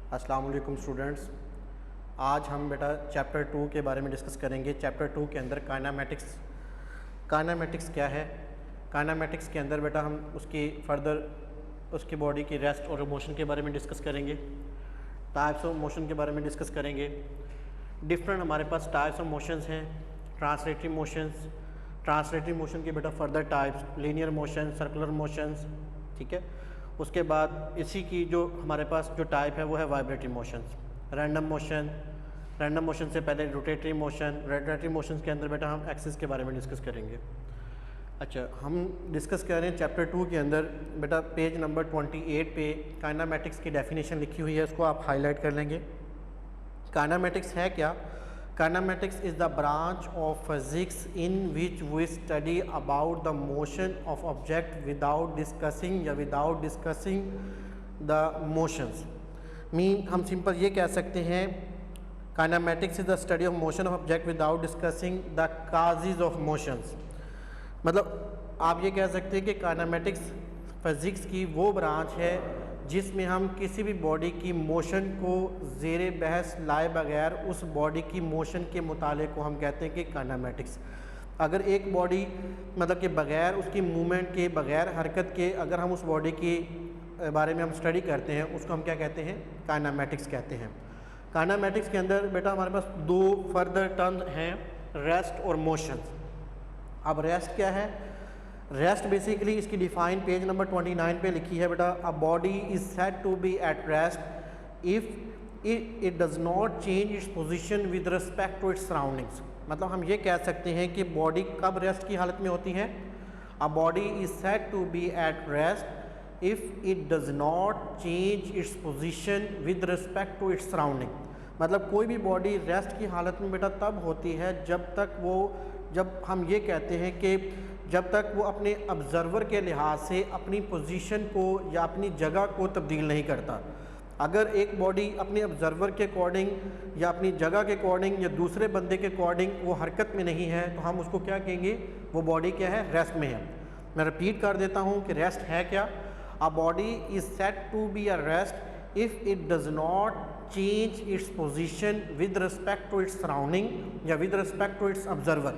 अस्सलाम वालेकुम स्टूडेंट्स। आज हम बेटा चैप्टर 2 के बारे में डिस्कस करेंगे। चैप्टर 2 के अंदर काइनेमैटिक्स क्या है। काइनेमैटिक्स के अंदर बेटा हम उसकी फर्दर उसकी बॉडी की रेस्ट और मोशन के बारे में डिस्कस करेंगे। टाइप्स ऑफ मोशन के बारे में डिस्कस करेंगे। डिफरेंट हमारे पास टाइप्स ऑफ मोशंस हैं। ट्रांसलेटरी मोशन के बेटा further types, linear motion, circular motions, ठीक है। उसके बाद इसी की जो हमारे पास जो टाइप है वो है वाइब्रेटरी मोशंस। रैंडम मोशन से पहले रोटेटरी मोशंस के अंदर बेटा हम एक्सिस के बारे में डिस्कस करेंगे। अच्छा, हम डिस्कस कर रहे हैं चैप्टर 2 के अंदर बेटा पेज नंबर 28 पे काइनेमैटिक्स की डेफिनेशन लिखी हुई है, उसको आप हाईलाइट कर लेंगे। काइनेमैटिक्स है क्या? Kinematics is the branch of physics in which we study about the motion of object without discussing the motions. हम सिंपल ये कह सकते हैं, kinematics is the study of motion of object without discussing the causes of motions. मतलब आप ये कह सकते हैं कि काइनेमैटिक्स फिज़िक्स की वो ब्रांच है जिसमें हम किसी भी बॉडी की मोशन को ज़ेरे बहस लाए बगैर उस बॉडी की मोशन के मुताले को हम कहते हैं कि काइनेमैटिक्स। अगर एक बॉडी मतलब कि बगैर उसकी मूवमेंट के, बगैर हरकत के अगर हम उस बॉडी की बारे में हम स्टडी करते हैं, उसको हम क्या कहते हैं? काइनेमैटिक्स कहते हैं। काइनेमैटिक्स के अंदर बेटा हमारे पास दो फर्दर टर्म हैं, रेस्ट और मोशन। अब रेस्ट क्या है? रेस्ट बेसिकली इसकी डिफाइन पेज नंबर 29 पे लिखी है बेटा। A body is said to be at rest if it does not change its position with respect to its surroundings. मतलब हम ये कह सकते हैं कि बॉडी कब रेस्ट की हालत में होती है? A body is said to be at rest if it does not change its position with respect to its surrounding. मतलब कोई भी बॉडी रेस्ट की हालत में बेटा तब होती है जब हम ये कहते हैं कि जब तक वो अपने ऑब्ज़र्वर के लिहाज से अपनी पोजीशन को या अपनी जगह को तब्दील नहीं करता। अगर एक बॉडी अपने ऑब्ज़र्वर के अकॉर्डिंग या अपनी जगह के अकॉर्डिंग या दूसरे बंदे के अकॉर्डिंग वो हरकत में नहीं है, तो हम उसको क्या कहेंगे? वो बॉडी क्या है? रेस्ट में है। मैं रिपीट कर देता हूँ कि रेस्ट है क्या? A body is said to be a rest if it does not change its position with respect to its surrounding या with respect to its observer.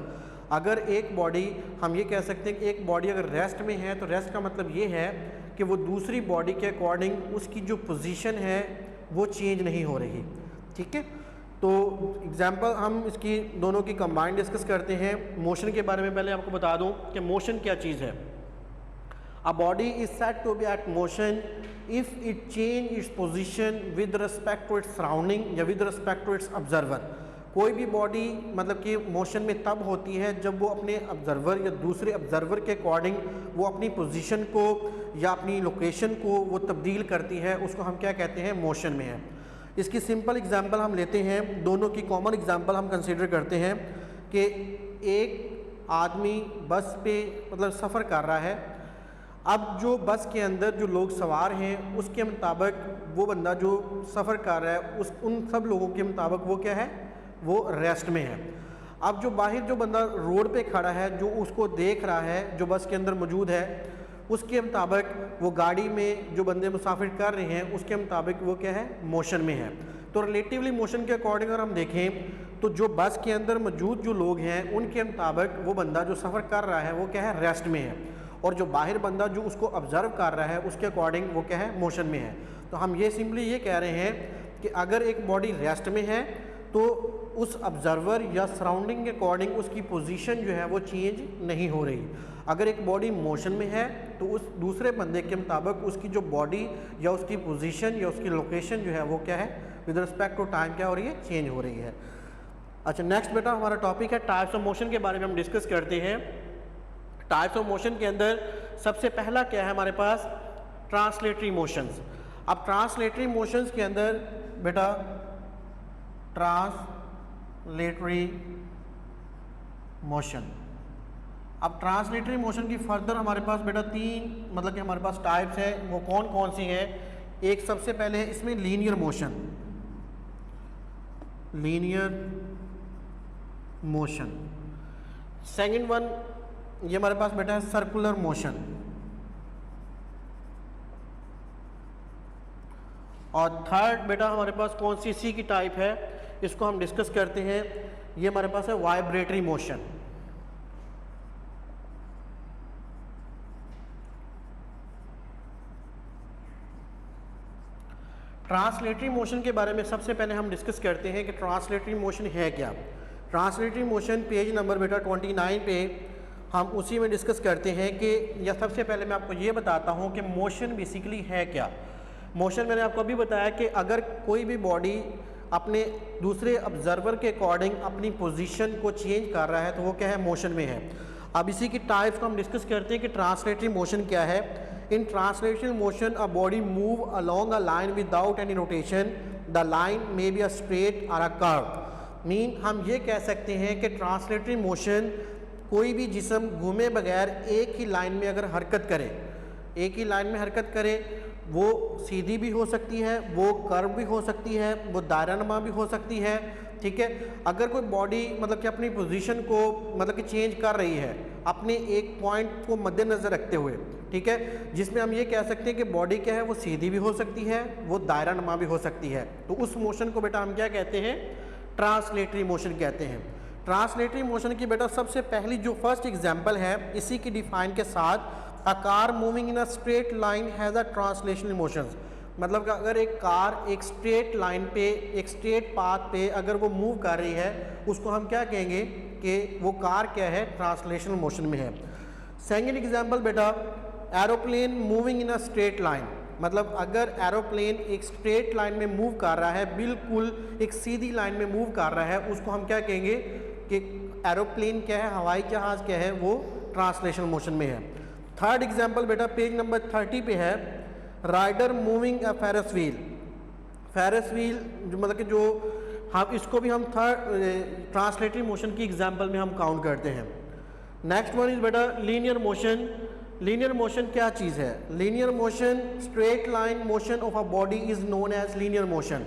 अगर एक बॉडी, हम ये कह सकते हैं कि एक बॉडी अगर रेस्ट में है तो रेस्ट का मतलब ये है कि वो दूसरी बॉडी के अकॉर्डिंग उसकी जो पोजीशन है वो चेंज नहीं हो रही, ठीक है। तो एग्जांपल हम इसकी दोनों की कंबाइंड डिस्कस करते हैं। मोशन के बारे में पहले आपको बता दूं कि मोशन क्या चीज़ है। A body is said to be at motion if it change its position with respect to its surrounding या with respect to its observer. कोई भी बॉडी मतलब कि मोशन में तब होती है जब वो अपने ऑब्ज़र्वर या दूसरे ऑब्ज़र्वर के अकॉर्डिंग वो अपनी पोजीशन को या अपनी लोकेशन को वो तब्दील करती है, उसको हम क्या कहते हैं? मोशन में है। इसकी सिंपल एग्जांपल हम लेते हैं, दोनों की कॉमन एग्जांपल हम कंसीडर करते हैं कि एक आदमी बस पे मतलब सफ़र कर रहा है। अब जो बस के अंदर जो लोग सवार हैं उसके मुताबिक वो बंदा जो सफ़र कर रहा है उन सब लोगों के मुताबिक वो क्या है? वो रेस्ट में है। अब जो बाहर जो बंदा रोड पे खड़ा है, जो उसको देख रहा है, जो बस के अंदर मौजूद है, उसके मुताबिक वो गाड़ी में जो बंदे मुसाफिर कर रहे हैं उसके मुताबिक वो क्या है? मोशन में है। तो रिलेटिवली मोशन के अकॉर्डिंग अगर हम देखें तो जो बस के अंदर मौजूद जो लोग हैं उनके मुताबिक वो बंदा जो सफ़र कर रहा है वो क्या है? रेस्ट में है। और जो बाहर बंदा जो उसको ऑब्ज़र्व कर रहा है उसके अकॉर्डिंग वो क्या है? मोशन में है। तो हम ये सिंपली ये कह रहे हैं कि अगर एक बॉडी रेस्ट में है तो उस ऑब्ज़र्वर या सराउंडिंग के अकॉर्डिंग उसकी पोजीशन जो है वो चेंज नहीं हो रही। अगर एक बॉडी मोशन में है तो उस दूसरे बंदे के मुताबिक उसकी जो बॉडी या उसकी पोजीशन या उसकी लोकेशन जो है वो क्या है? विद रिस्पेक्ट टू टाइम क्या हो रही है? चेंज हो रही है। अच्छा, नेक्स्ट बेटा हमारा टॉपिक है टाइप्स ऑफ मोशन के बारे में हम डिस्कस करते हैं। टाइप्स ऑफ मोशन के अंदर सबसे पहला क्या है हमारे पास? Translatory motions. अब ट्रांसलेटरी मोशंस के अंदर बेटा ट्रांसलेटरी मोशन। अब ट्रांसलेटरी मोशन की फर्दर हमारे पास बेटा तीन मतलब कि हमारे पास टाइप्स हैं। वो कौन कौन सी हैं? एक सबसे पहले है इसमें लीनियर मोशन। सेकंड वन ये हमारे पास बेटा है सर्कुलर मोशन। और थर्ड बेटा हमारे पास कौन सी की टाइप है, इसको हम डिस्कस करते हैं। ये हमारे पास है वाइब्रेटरी मोशन। ट्रांसलेटरी मोशन के बारे में सबसे पहले हम डिस्कस करते हैं कि ट्रांसलेटरी मोशन है क्या। ट्रांसलेटरी मोशन पेज नंबर बेटा 29 पे हम उसी में डिस्कस करते हैं कि या सबसे पहले मैं आपको ये बताता हूँ कि मोशन बेसिकली है क्या। मोशन मैंने आपको अभी बताया कि अगर कोई भी बॉडी अपने दूसरे ऑब्जर्वर के अकॉर्डिंग अपनी पोजीशन को चेंज कर रहा है तो वो क्या है, मोशन में है। अब इसी की टाइप्स को हम डिस्कस करते हैं कि ट्रांसलेटरी मोशन क्या है। In translatory motion a body move along a line without any rotation, the line may be a straight और अ कर्व। मीन हम ये कह सकते हैं कि ट्रांसलेटरी मोशन कोई भी जिस्म घूमे बगैर एक ही लाइन में अगर हरकत करे, एक ही लाइन में हरकत करे, वो सीधी भी हो सकती है, वो कर्व भी हो सकती है, वो दायरानुमा भी हो सकती है, ठीक है। अगर कोई बॉडी मतलब कि अपनी पोजीशन को मतलब कि चेंज कर रही है अपने एक पॉइंट को मद्देनज़र रखते हुए, ठीक है, जिसमें हम ये कह सकते हैं कि बॉडी क्या है, वो सीधी भी हो सकती है, वो दायरानुमा भी हो सकती है, तो उस मोशन को बेटा हम क्या कहते हैं, ट्रांसलेटरी मोशन कहते हैं। ट्रांसलेटरी मोशन की बेटा सबसे पहली जो फर्स्ट एग्जांपल है इसी की डिफाइन के साथ, a car moving in a straight line has a translational motions. मतलब कि अगर एक कार एक स्ट्रेट लाइन पे, एक स्ट्रेट पाथ पे अगर वो मूव कर रही है, उसको हम क्या कहेंगे कि वो कार क्या है, ट्रांसलेशनल मोशन में है। सेकंड एग्जांपल बेटा, aeroplane moving in a straight line. मतलब अगर एरोप्लेन एक स्ट्रेट लाइन में मूव कर रहा है, बिल्कुल एक सीधी लाइन में मूव कर रहा है, उसको हम क्या कहेंगे कि एरोप्लेन क्या है, हवाई जहाज़ क्या है, वो ट्रांसलेशनल मोशन में है। थर्ड एग्जांपल बेटा पेज नंबर 30 पे है, rider moving a ferris wheel. Ferris wheel जो मतलब कि जो हम इसको भी हम थर्ड ट्रांसलेटरी मोशन की एग्जांपल में हम काउंट करते हैं। नेक्स्ट वन इज बेटा लीनियर मोशन। लीनियर मोशन क्या चीज़ है? Linear motion straight line motion of a body is known as linear motion.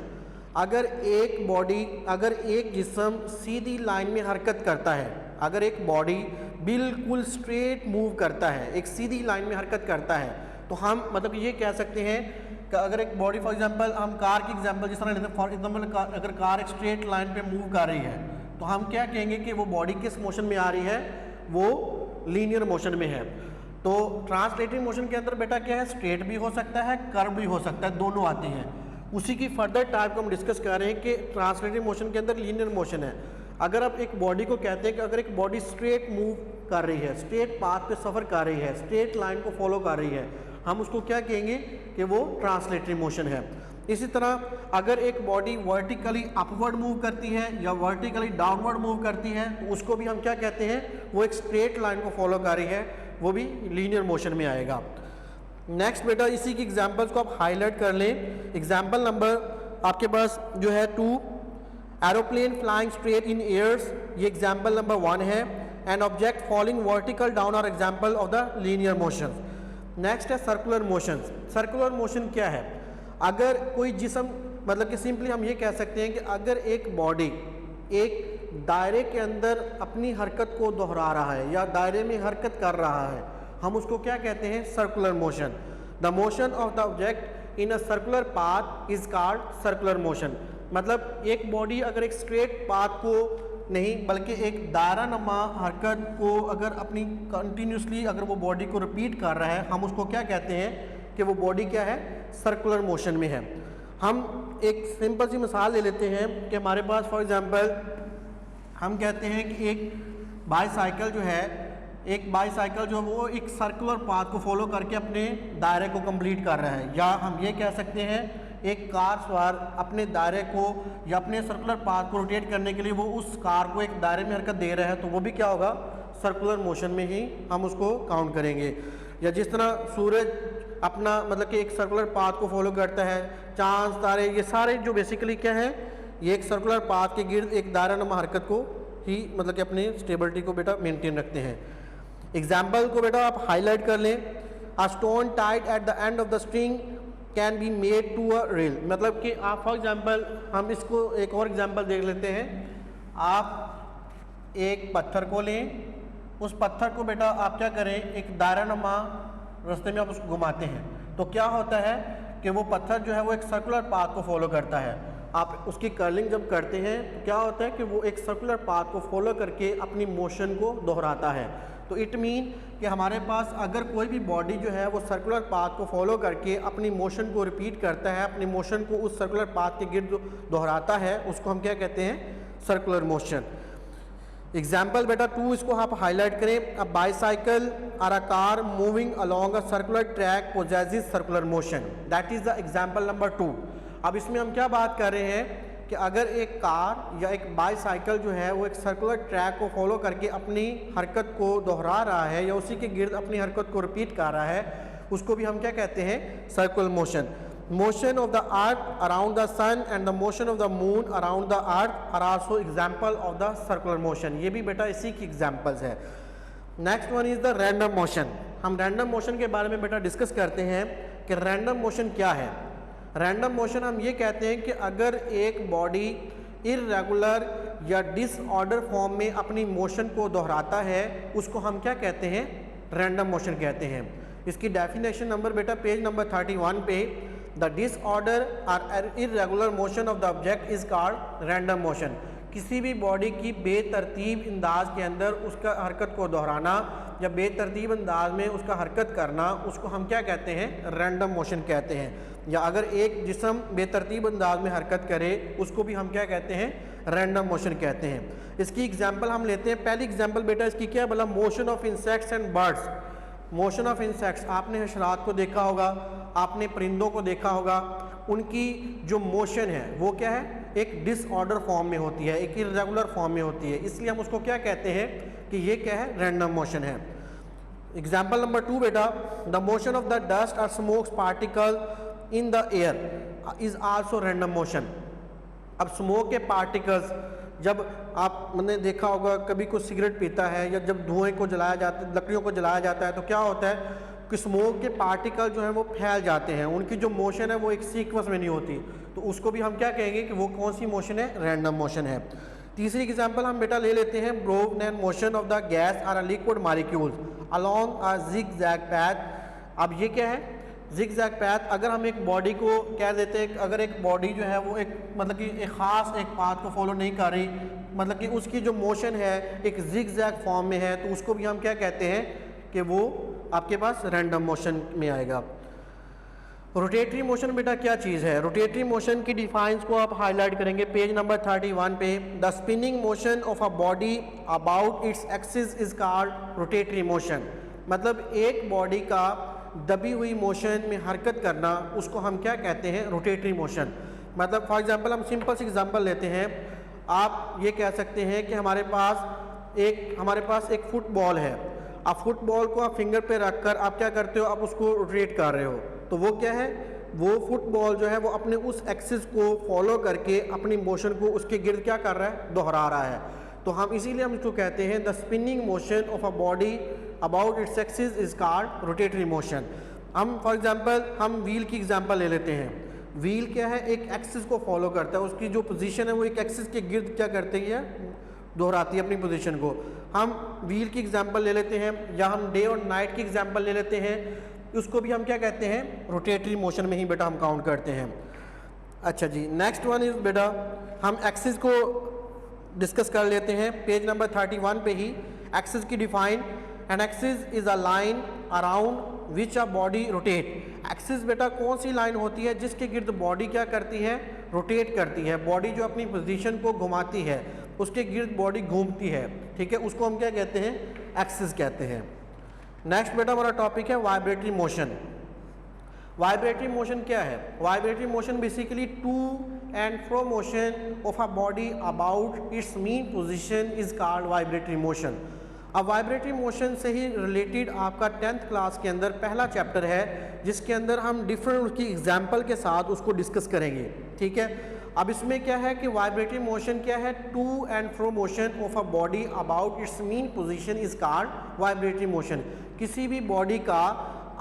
अगर एक बॉडी, अगर एक जिस्म सीधी लाइन में हरकत करता है, अगर एक बॉडी बिल्कुल स्ट्रेट मूव करता है, एक सीधी लाइन में हरकत करता है, तो हम मतलब ये कह सकते हैं कि अगर एक बॉडी फॉर एग्जांपल हम कार की एग्जांपल जिस तरह लेते हैं, फॉर एग्जांपल अगर कार एक स्ट्रेट लाइन पे मूव कर रही है तो हम क्या कहेंगे कि वो बॉडी किस मोशन में आ रही है, वो लीनियर मोशन में है। तो ट्रांसलेटरी मोशन के अंदर बेटा क्या है, स्ट्रेट भी हो सकता है, कर्व भी हो सकता है, दोनों आती हैं। उसी की फर्दर टाइप को हम डिस्कस कर रहे हैं कि ट्रांसलेटरी मोशन के अंदर लीनियर मोशन है। अगर आप एक बॉडी को कहते हैं कि अगर एक बॉडी स्ट्रेट मूव कर रही है, स्ट्रेट पाथ पे सफ़र कर रही है, स्ट्रेट लाइन को फॉलो कर रही है, हम उसको क्या कहेंगे कि वो ट्रांसलेटरी मोशन है। इसी तरह अगर एक बॉडी वर्टिकली अपवर्ड मूव करती है या वर्टिकली डाउनवर्ड मूव करती है तो उसको भी हम क्या कहते हैं, वो एक स्ट्रेट लाइन को फॉलो कर रही है, वो भी लीनियर मोशन में आएगा। नेक्स्ट बेटा इसी की एग्जांपल्स को आप हाईलाइट कर लें। एग्जांपल नंबर आपके पास जो है 2, aeroplane flying straight in airs, ये एग्जांपल नंबर 1 है। An object falling vertical down are example of the linear motion. Next है सर्कुलर मोशन। सर्कुलर मोशन क्या है? अगर कोई जिस्म मतलब कि सिंपली हम ये कह सकते हैं कि अगर एक बॉडी एक दायरे के अंदर अपनी हरकत को दोहरा रहा है या दायरे में हरकत कर रहा है, हम उसको क्या कहते हैं, circular motion. The motion of the object in a circular path is called circular motion. मतलब एक बॉडी अगर एक स्ट्रेट पाथ को नहीं बल्कि एक दायरानुमा हरकत को अगर अपनी कंटिन्यूसली अगर वो बॉडी को रिपीट कर रहा है, हम उसको क्या कहते हैं कि वो बॉडी क्या है, सर्कुलर मोशन में है। हम एक सिंपल सी मिसाल ले लेते हैं कि हमारे पास फॉर एग्जांपल हम कहते हैं कि एक बाईसाइकिल जो है, एक बाईसाइकिल जो वो एक सर्कुलर पाथ को फॉलो करके अपने दायरे को कंप्लीट कर रहा है, या हम ये कह सकते हैं एक कार सवार अपने दायरे को या अपने सर्कुलर पाथ को रोटेट करने के लिए वो उस कार को एक दायरे में हरकत दे रहा है, तो वो भी क्या होगा, सर्कुलर मोशन में ही हम उसको काउंट करेंगे। या जिस तरह सूरज अपना मतलब कि एक सर्कुलर पाथ को फॉलो करता है, चांद तारे ये सारे जो बेसिकली क्या है, ये एक सर्कुलर पाथ के गिर्द एक दायरानुमा हरकत को ही मतलब कि अपनी स्टेबिलिटी को बेटा मेंटेन रखते हैं। एग्जाम्पल को बेटा आप हाईलाइट कर लें। A stone tied at the end of the string can be made to a rail. मतलब कि आप फॉर एग्जांपल हम इसको एक और एग्जांपल देख लेते हैं। आप एक पत्थर को लें, उस पत्थर को बेटा आप क्या करें, एक दायरानुमा रास्ते में आप उसको घुमाते हैं, तो क्या होता है कि वो पत्थर जो है वो एक सर्कुलर पाथ को फॉलो करता है। आप उसकी कर्लिंग जब करते हैं तो क्या होता है कि वो एक सर्कुलर पाथ को फॉलो करके अपनी मोशन को दोहराता है। तो इट मीन कि हमारे पास अगर कोई भी बॉडी जो है वो सर्कुलर पाथ को फॉलो करके अपनी मोशन को रिपीट करता है, अपनी मोशन को उस सर्कुलर पाथ के गिर्द दोहराता है, उसको हम क्या कहते हैं? Circular motion. एग्जाम्पल बेटा 2 इसको आप हाईलाइट करें। अ बाईसाइकिल और a car moving along a circular track possesses circular motion, that is the example number 2। अब इसमें हम क्या बात कर रहे हैं कि अगर एक कार या एक बाईसाइकिल जो है वो एक सर्कुलर ट्रैक को फॉलो करके अपनी हरकत को दोहरा रहा है या उसी के गिर्द अपनी हरकत को रिपीट कर रहा है, उसको भी हम क्या कहते हैं? Circular motion. Motion of the earth around the sun and the motion of the moon around the earth are also example of the circular motion. ये भी बेटा इसी की एग्जाम्पल्स है। Next one is the random motion. हम random motion के बारे में बेटा डिस्कस करते हैं कि रैंडम मोशन क्या है। रैंडम मोशन हम ये कहते हैं कि अगर एक बॉडी इर्रेगुलर या डिसऑर्डर फॉर्म में अपनी मोशन को दोहराता है, उसको हम क्या कहते हैं? रैंडम मोशन कहते हैं। इसकी डेफिनेशन नंबर बेटा पेज नंबर 31 पे, द डिसऑर्डर और irregular motion of the object is called random motion. किसी भी बॉडी की बेतरतीब अंदाज के अंदर उसका हरकत को दोहराना या बेतरतीब अंदाज में उसका हरकत करना, उसको हम क्या कहते हैं? रैंडम मोशन कहते हैं। या अगर एक जिस्म बेतरतीब अंदाज में हरकत करे, उसको भी हम क्या कहते हैं? रैंडम मोशन कहते हैं। इसकी एग्जांपल हम लेते हैं। पहली एग्जांपल बेटा इसकी क्या है? बोला motion of insects and birds. Motion of insects, आपने हशरात को देखा होगा, आपने परिंदों को देखा होगा, उनकी जो मोशन है वो क्या है? एक डिसऑर्डर फॉर्म में होती है, एक इर्रेगुलर फॉर्म में होती है, इसलिए हम उसको क्या कहते हैं कि ये क्या है? रैंडम मोशन है। एग्जाम्पल नंबर 2 बेटा, the motion of the dust और smokes particle in the air is also random motion. अब स्मोक के पार्टिकल्स, जब आपने देखा होगा कभी कोई सिगरेट पीता है या जब धुएं को जलाया जाता है, लकड़ियों को जलाया जाता है, तो क्या होता है कि स्मोक के पार्टिकल जो हैं वो फैल जाते हैं, उनकी जो मोशन है वो एक सीक्वेंस में नहीं होती, तो उसको भी हम क्या कहेंगे कि वो कौन सी मोशन है? रैंडम मोशन है। तीसरी एग्जांपल हम बेटा ले लेते हैं, ब्रोवनेन मोशन ऑफ द गैस और a liquid molecules along a zigzag path. अब ये क्या है? Zigzag path. अगर हम एक बॉडी को कह देते हैं, अगर एक बॉडी जो है वो एक मतलब कि एक ख़ास एक पाथ को फॉलो नहीं कर रही, मतलब कि उसकी जो मोशन है एक जिग-जैग फॉर्म में है, तो उसको भी हम क्या कहते हैं कि वो आपके पास रैंडम मोशन में आएगा। रोटेटरी मोशन बेटा क्या चीज़ है? रोटेटरी मोशन की डिफाइंस को आप हाईलाइट करेंगे पेज नंबर 31 पे। The spinning motion of a body about its axis is called rotatory motion. मतलब एक बॉडी का दबी हुई मोशन में हरकत करना, उसको हम क्या कहते हैं? Rotatory motion. मतलब फॉर एग्जांपल हम सिंपल सी एग्जांपल लेते हैं। आप ये कह सकते हैं कि हमारे पास एक फुटबॉल है। आप फुटबॉल को आप फिंगर पे रखकर आप क्या करते हो? आप उसको रोटेट कर रहे हो, तो वो क्या है? वो फुटबॉल जो है वो अपने उस एक्सिस को फॉलो करके अपनी मोशन को उसके गिर्द क्या कर रहा है? दोहरा रहा है। तो हम इसीलिए हम इसको कहते हैं the spinning motion of a body about its axis is called rotatory motion. हम फॉर एग्जांपल हम व्हील की एग्जांपल ले लेते हैं। व्हील क्या है? एक एक्सिस को फॉलो करता है, उसकी जो पोजीशन है वो एक एक्सिस के गिर्द क्या करती है? दोहराती है अपनी पोजीशन को। हम व्हील की एग्जांपल ले लेते हैं, या हम डे और नाइट की एग्जांपल ले लेते हैं, उसको भी हम क्या कहते हैं? रोटेटरी मोशन में ही बेटा हम काउंट करते हैं। अच्छा जी, नेक्स्ट वन इज बेटा हम एक्सिस को डिस्कस कर लेते हैं पेज नंबर 31 पे ही। एक्सिस की define, an axis is a line around which a body rotate. Axis बेटा कौन सी लाइन होती है जिसके गिर्द बॉडी क्या करती है? रोटेट करती है। बॉडी जो अपनी पोजीशन को घुमाती है, उसके गिर्द बॉडी घूमती है, ठीक है, उसको हम क्या कहते हैं? एक्सिस कहते हैं। नेक्स्ट बेटा हमारा टॉपिक है वाइब्रेटरी मोशन। वाइब्रेटरी मोशन क्या है? Vibratory motion basically to and fro motion of a body about its mean position is called vibratory motion. अब वाइब्रेटरी मोशन से ही रिलेटेड आपका 10th क्लास के अंदर पहला चैप्टर है, जिसके अंदर हम डिफरेंट उसकी एग्जाम्पल के साथ उसको डिस्कस करेंगे, ठीक है। अब इसमें क्या है कि वाइब्रेटरी मोशन क्या है? To and fro motion of a body about its mean position is called vibratory motion. किसी भी बॉडी का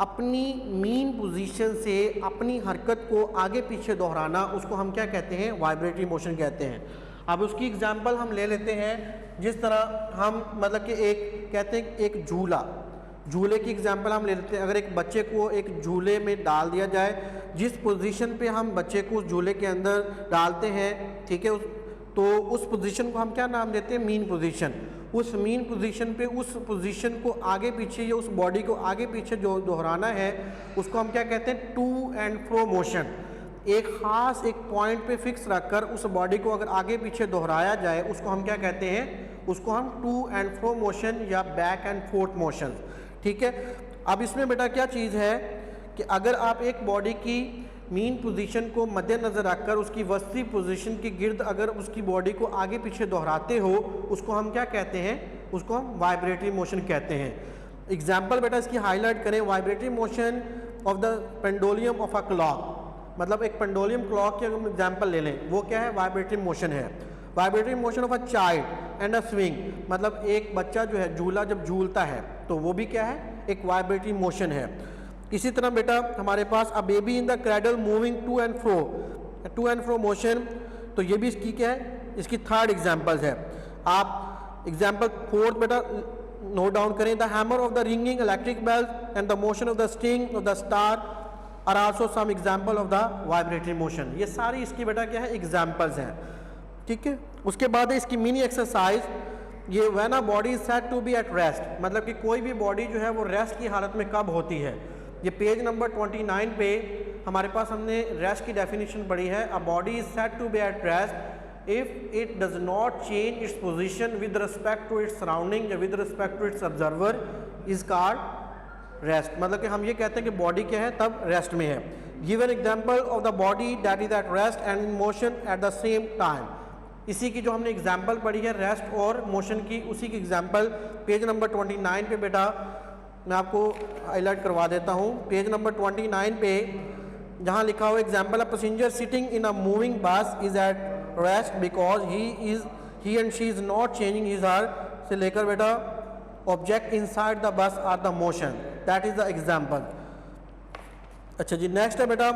अपनी मीन पोजीशन से अपनी हरकत को आगे पीछे दोहराना, उसको हम क्या कहते हैं? वाइब्रेटरी मोशन कहते हैं। अब उसकी एग्जांपल हम ले लेते हैं, जिस तरह हम मतलब कि एक कहते हैं एक झूला, झूले की एग्जांपल हम ले लेते हैं। अगर एक बच्चे को एक झूले में डाल दिया जाए, जिस पोजीशन पे हम बच्चे को झूले के अंदर डालते हैं, ठीक है, तो उस पोजीशन को हम क्या नाम देते हैं, मीन पोजीशन। उस मीन पोजीशन पे उस पोजीशन को आगे पीछे या उस बॉडी को आगे पीछे जो दोहराना है उसको हम क्या कहते हैं, टू एंड फ्रो मोशन। एक ख़ास एक पॉइंट पे फिक्स रखकर उस बॉडी को अगर आगे पीछे दोहराया जाए उसको हम क्या कहते हैं, उसको हम टू एंड फ्रो मोशन या बैक एंड फोर्थ मोशन, ठीक है। अब इसमें बेटा क्या चीज़ है कि अगर आप एक बॉडी की मीन पोजीशन को मद्देनज़र रखकर उसकी वस्ती पोजीशन के गिर्द अगर उसकी बॉडी को आगे पीछे दोहराते हो, उसको हम क्या कहते हैं, उसको हम वाइब्रेटरी मोशन कहते हैं। एग्जाम्पल बेटा इसकी हाईलाइट करें, vibratory motion of the pendulum of a clock, मतलब एक पेंडुलम क्लॉक की अगर हम एग्जाम्पल ले लें, वो क्या है, वाइब्रेटरी मोशन है। Vibratory motion of a child and a swing, मतलब एक बच्चा जो है झूला जब झूलता है तो वो भी क्या है, एक वाइब्रेटरी मोशन है। इसी तरह बेटा हमारे पास a baby in the cradle moving to and fro motion, तो ये भी इसकी क्या है, इसकी थर्ड एग्जाम्पल्स है। आप एग्जाम्पल फोर्थ बेटा नोट डाउन करें, the hammer of the ringing electric bell and the motion of the sting of the star are also some example of the vibratory motion. ये सारी इसकी बेटा क्या है, एग्जाम्पल्स हैं, ठीक है। उसके बाद है इसकी मिनी एक्सरसाइज, ये when a body is said to be at rest, मतलब कि कोई भी बॉडी जो है वो रेस्ट की हालत में कब होती है। ये पेज नंबर 29 पे हमारे पास हमने रेस्ट की डेफिनेशन पढ़ी है। A body is said to be at rest if it does not change its position with respect to its surrounding या with respect to its observer is called rest, मतलब कि हम ये कहते हैं कि बॉडी क्या है, तब रेस्ट में है। Give an example of the body that is at rest and in motion at the same time. इसी की जो हमने एग्जाम्पल पढ़ी है रेस्ट और मोशन की, उसी की एग्जाम्पल पेज नंबर 29 पे बेटा मैं आपको हाईलाइट करवा देता हूँ। पेज नंबर 29 पे जहाँ लिखा हुआ example, a passenger sitting in a moving bus is at rest because he and she is not changing his her, से लेकर बेटा object inside the bus are the motion, that is the example. अच्छा जी, next है बेटा,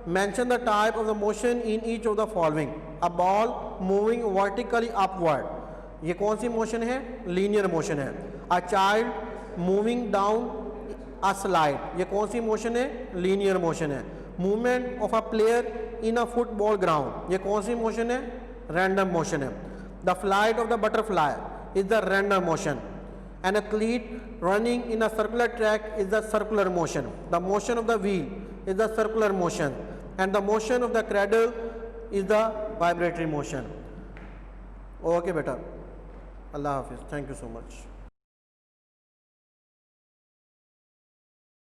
mention the type of the motion in each of the following, a ball moving vertically upward, ये कौन सी motion है, लीनियर मोशन है। a child moving down a slide, ये कौन सी मोशन है, लीनियर मोशन है। movement of a player in a football ground, ये कौन सी मोशन है, रैंडम मोशन है। the flight of the butterfly is the random motion. an athlete running in a circular track is the circular motion. the motion of the wheel is the circular motion and the motion of the cradle is the vibratory motion. Okay beta, Allah Hafiz, thank you so much.